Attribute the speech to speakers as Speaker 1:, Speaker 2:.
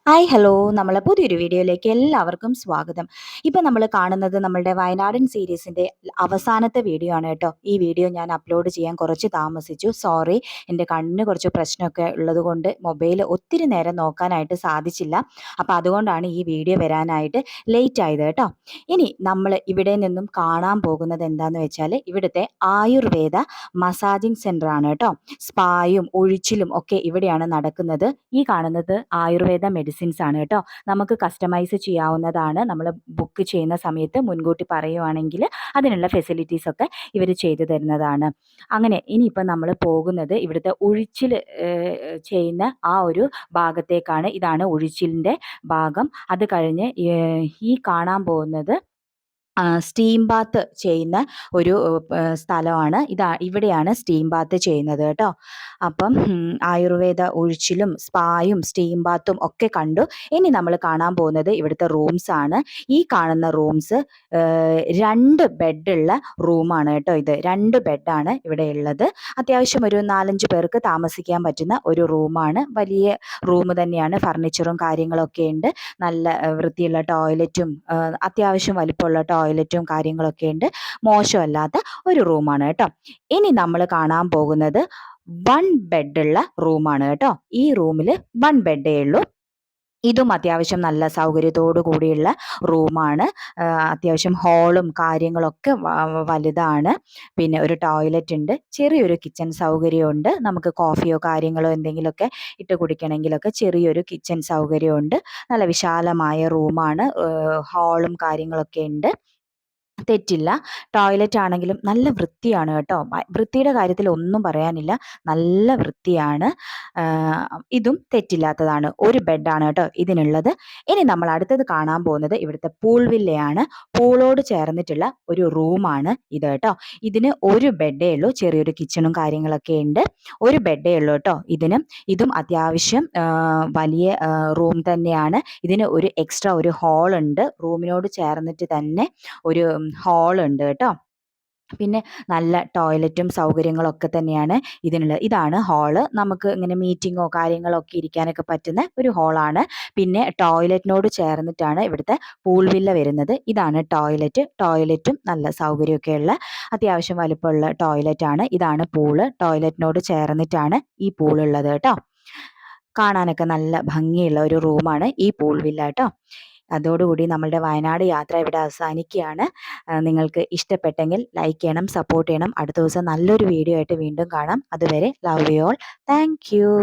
Speaker 1: Hi hello നമ്മളെ പുതിയൊരു വീഡിയോയിലേക്ക് എല്ലാവർക്കും സ്വാഗതം. ഇപ്പം നമ്മൾ കാണുന്നത് നമ്മളുടെ വയനാടൻ സീരീസിൻ്റെ അവസാനത്തെ വീഡിയോ ആണ് കേട്ടോ. ഈ വീഡിയോ ഞാൻ അപ്ലോഡ് ചെയ്യാൻ കുറച്ച് താമസിച്ചു, സോറി. എൻ്റെ കണ്ണിന് കുറച്ച് പ്രശ്നമൊക്കെ ഉള്ളത് കൊണ്ട് മൊബൈൽ ഒത്തിരി നേരം നോക്കാനായിട്ട് സാധിച്ചില്ല. അപ്പോൾ അതുകൊണ്ടാണ് ഈ വീഡിയോ വരാനായിട്ട് ലേറ്റ് ആയത് കേട്ടോ. ഇനി നമ്മൾ ഇവിടെ നിന്നും കാണാൻ പോകുന്നത് എന്താണെന്ന് വെച്ചാൽ ഇവിടുത്തെ ആയുർവേദ മസാജിങ് സെൻ്റർ ആണ് കേട്ടോ. സ്പായും ഒഴിച്ചിലും ഒക്കെ ഇവിടെയാണ് നടക്കുന്നത്. ഈ കാണുന്നത് ആയുർവേദ മെഡിസിൻസ് ആണ് കേട്ടോ. നമുക്ക് കസ്റ്റമൈസ് ചെയ്യാവുന്നതാണ്. നമ്മൾ ബുക്ക് ചെയ്യുന്ന സമയത്ത് മുൻകൂട്ടി പറയുവാണെങ്കിൽ അതിനുള്ള ഫെസിലിറ്റീസ് ഒക്കെ ഇവർ ചെയ്തു തരുന്നതാണ്. അങ്ങനെ ഇനിയിപ്പോൾ നമ്മൾ പോകുന്നത് ഇവിടുത്തെ ഉഴിച്ചിൽ ചെയ്യുന്ന ആ ഒരു ഭാഗത്തേക്കാണ്. ഇതാണ് ഉഴിച്ചിലിൻ്റെ ഭാഗം. അത് കഴിഞ്ഞ് ഈ കാണാൻ പോകുന്നത് സ്റ്റീം ബാത്ത് ചെയ്യുന്ന ഒരു സ്ഥലമാണ്. ഇവിടെയാണ് സ്റ്റീം ബാത്ത് ചെയ്യുന്നത് കേട്ടോ. അപ്പം ആയുർവേദ ഒഴിച്ചിലും സ്പായും സ്റ്റീം ബാത്തും ഒക്കെ കണ്ടു. ഇനി നമ്മൾ കാണാൻ പോകുന്നത് ഇവിടുത്തെ റൂംസ് ആണ്. ഈ കാണുന്ന റൂംസ് 2 ബെഡുള്ള റൂമാണ് കേട്ടോ. ഇത് 2 ബെഡാണ് ഇവിടെ ഉള്ളത്. അത്യാവശ്യം ഒരു 4-5 പേർക്ക് താമസിക്കാൻ പറ്റുന്ന ഒരു റൂമാണ്. വലിയ റൂം തന്നെയാണ്. ഫർണിച്ചറും കാര്യങ്ങളൊക്കെ ഉണ്ട്. നല്ല വൃത്തിയുള്ള ടോയ്ലറ്റും അത്യാവശ്യം വലിപ്പമുള്ള ടോയ്ലറ്റും കാര്യങ്ങളൊക്കെ ഉണ്ട്. മോശമല്ലാത്ത ഒരു റൂമാണ് കേട്ടോ. ഇനി നമ്മൾ കാണാൻ പോകുന്നത് 1 ബെഡുള്ള റൂമാണ് കേട്ടോ. ഈ റൂമിൽ 1 ബെഡേ ഉള്ളൂ. ഇതും അത്യാവശ്യം നല്ല സൗകര്യത്തോടു കൂടിയുള്ള റൂമാണ്. അത്യാവശ്യം ഹോളും കാര്യങ്ങളൊക്കെ വലുതാണ്. പിന്നെ ഒരു ടോയ്ലറ്റ് ഉണ്ട്, ചെറിയൊരു കിച്ചൺ സൗകര്യമുണ്ട്. നമുക്ക് കോഫിയോ കാര്യങ്ങളോ എന്തെങ്കിലുമൊക്കെ ഇട്ട് കുടിക്കണമെങ്കിലൊക്കെ ചെറിയൊരു കിച്ചൺ സൗകര്യമുണ്ട്. നല്ല വിശാലമായ റൂമാണ്. ഹോളും കാര്യങ്ങളൊക്കെ ഉണ്ട്. തെറ്റില്ല. ടോയ്ലറ്റ് ആണെങ്കിലും നല്ല വൃത്തിയാണ് കേട്ടോ. വൃത്തിയുടെ കാര്യത്തിൽ ഒന്നും പറയാനില്ല. നല്ല വൃത്തിയാണ്. ഇതും തെറ്റില്ലാത്തതാണ്. ഒരു ബെഡാണ് കേട്ടോ ഇതിനുള്ളത്. ഇനി നമ്മൾ അടുത്തത് കാണാൻ പോകുന്നത് ഇവിടുത്തെ പൂൾ വില്ലയാണ്. പൂളോട് ചേർന്നിട്ടുള്ള ഒരു റൂമാണ് ഇത് കേട്ടോ. ഇതിന് ഒരു ബെഡേ ഉള്ളൂ. ചെറിയൊരു കിച്ചണും കാര്യങ്ങളൊക്കെ ഉണ്ട്. ഒരു ബെഡേ ഉള്ളൂ കേട്ടോ ഇതിനും. ഇതും അത്യാവശ്യം വലിയ റൂം തന്നെയാണ്. ഇതിന് ഒരു എക്സ്ട്രാ ഒരു ഹോൾ ഉണ്ട്. റൂമിനോട് ചേർന്നിട്ട് തന്നെ ഒരു ഹാളുണ്ട് കേട്ടോ. പിന്നെ നല്ല ടോയ്ലറ്റും സൗകര്യങ്ങളൊക്കെ തന്നെയാണ് ഇതിനുള്ളത്. ഇതാണ് ഹാള്. നമുക്ക് ഇങ്ങനെ മീറ്റിങ്ങോ കാര്യങ്ങളോ ഒക്കെ ഇരിക്കാനൊക്കെ പറ്റുന്ന ഒരു ഹാളാണ്. പിന്നെ ടോയ്ലറ്റിനോട് ചേർന്നിട്ടാണ് ഇവിടുത്തെ പൂൾ വില്ല വരുന്നത്. ഇതാണ് ടോയ്ലറ്റ്. ടോയ്ലറ്റും നല്ല സൗകര്യമൊക്കെയുള്ള അത്യാവശ്യം വലിപ്പമുള്ള ടോയ്ലറ്റാണ്. ഇതാണ് പൂള്. ടോയ്ലറ്റിനോട് ചേർന്നിട്ടാണ് ഈ പൂളുള്ളത് കേട്ടോ. കാണാനൊക്കെ നല്ല ഭംഗിയുള്ള ഒരു റൂമാണ് ഈ പൂൾ വില്ല കേട്ടോ. അതോടുകൂടി നമ്മളുടെ വയനാട് യാത്ര ഇവിടെ അവസാനിക്കുകയാണ്. നിങ്ങൾക്ക് ഇഷ്ടപ്പെട്ടെങ്കിൽ ലൈക്ക് ചെയ്യണം, സപ്പോർട്ട് ചെയ്യണം. അടുത്ത ദിവസം നല്ലൊരു വീഡിയോ ആയിട്ട് വീണ്ടും കാണാം. അതുവരെ love you all. Thank you.